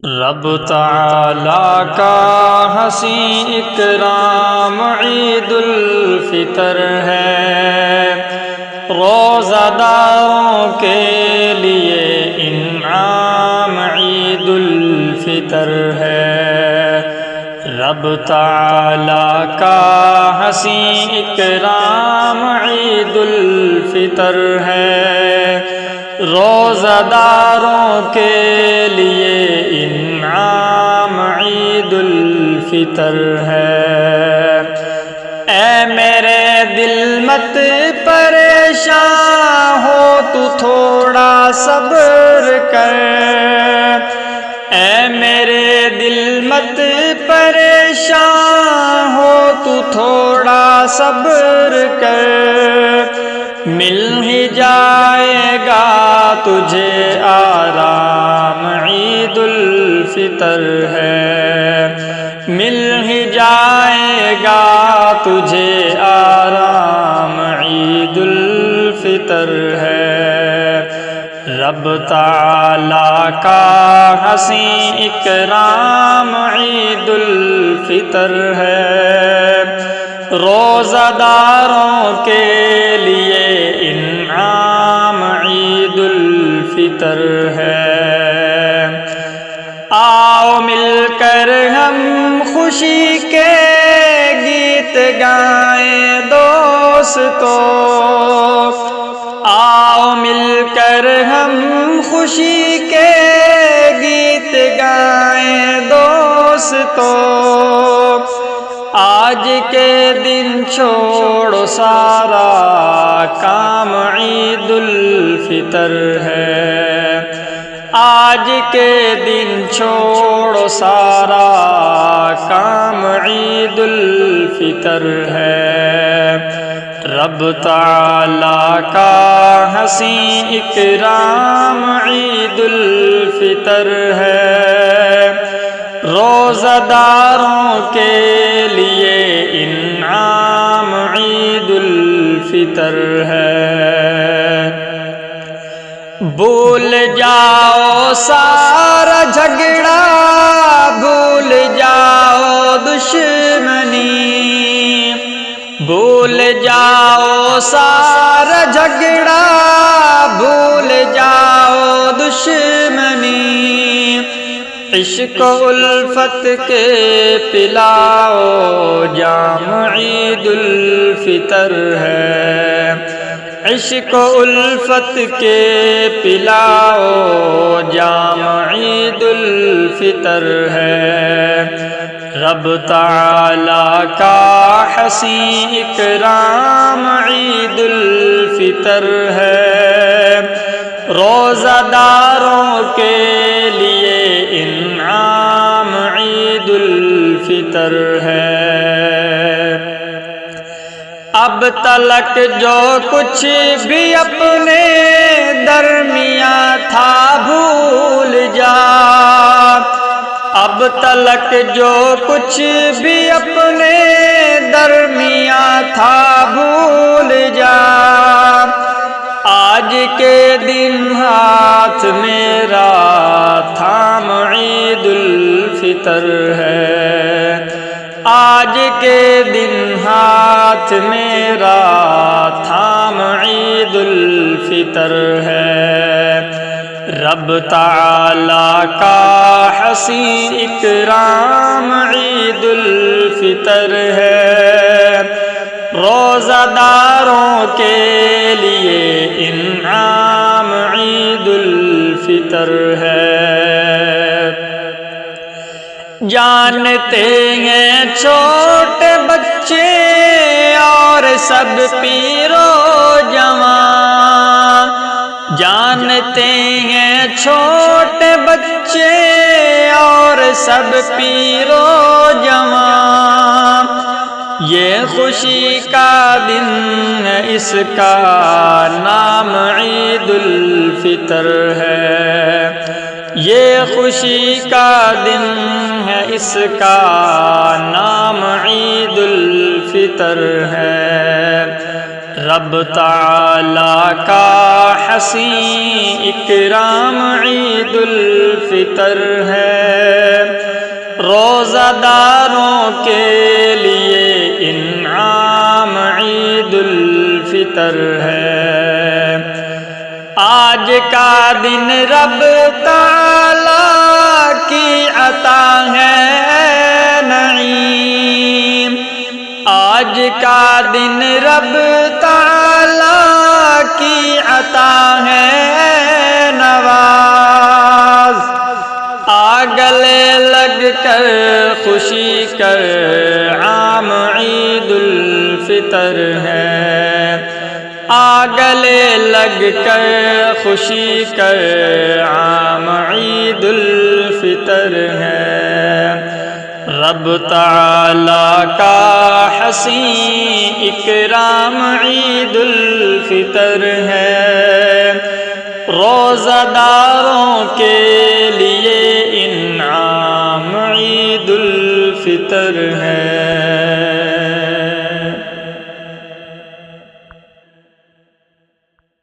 رب تعالیٰ کا حسین اکرام عید الفطر ہے، روزہ داروں کے لیے انعام عید الفطر ہے۔ رب تعالیٰ کا حسین اکرام عید الفطر ہے، روزہ داروں کے لیے انعام عید الفطر ہے۔ اے میرے دل مت پریشان ہو، تو تھوڑا صبر کر۔ اے میرے دل مت پریشان ہو، تو تھوڑا صبر کر۔ مل ہی جائے گا تجھے آرام عید الفطر ہے، مل ہی جائے گا تجھے آرام عید الفطر ہے۔ رب تعالیٰ کا حسین اکرام عید الفطر ہے، روزہ داروں کے لیے انعام عید الفطر ہے۔ آؤ مل کر ہم خوشی کے گیت گائیں دوستو، آؤ مل کر ہم خوشی کے گیت گائیں دوستو۔ آج کے دن چھوڑو سارا کام عید الفطر ہے، آج کے دن چھوڑو سارا کام عید الفطر ہے۔ رب تعالیٰ کا حسین اکرام عید الفطر ہے، روزہ داروں کے لیے انعام عید الفطر ہے۔ بھول جاؤ سارا جھگڑا، بھول جاؤ دشمنی، بھول جاؤ سارا جھگڑا، بھول جاؤ دشمنی۔ عشق و الفت کے پلاؤ جام عید الفطر ہے، عشق و الفت کے پلاؤ جام عید الفطر ہے۔ رب تعالیٰ کا حسین اکرام عید الفطر ہے، روزہ داروں کے لیے انعام عید الفطر ہے۔ اب تلک جو کچھ بھی اپنے درمیاں تھا بھول جا، اب تلک جو کچھ بھی اپنے درمیاں تھا بھول جا۔ آج کے دن ہاتھ میرا تھام عید الفطر ہے، آج کے دن ہاتھ میرا تھام عید الفطر ہے۔ رب تعالیٰ کا حسین اکرام عید الفطر ہے، روزہ داروں کے لیے انعام عید الفطر ہے۔ جانتے ہیں چھوٹے بچے اور سب پیر و جوان، جانتے ہیں چھوٹے بچے اور سب پیر و جوان، یہ خوشی کا دن ہے، اس کا نام عید الفطر ہے، یہ خوشی کا دن ہے، اس کا نام عید الفطر ہے۔ رب تعالی کا حسین اکرام عید الفطر ہے، روزہ داروں کے لیے انعام عید الفطر ہے۔ آج کا دن رب تعالی کی عطا ہے نعیم، آج کا دن رب تعالی کی عطا ہے نواز، گلے لگ کر خوشی کر عام عید الفطر ہے، گلے لگ کر خوشی کر عام عید الفطر ہے۔ رب تعالی کا حسین اکرام عید الفطر ہے، روزہ داروں کے لیے انعام عید الفطر ہے۔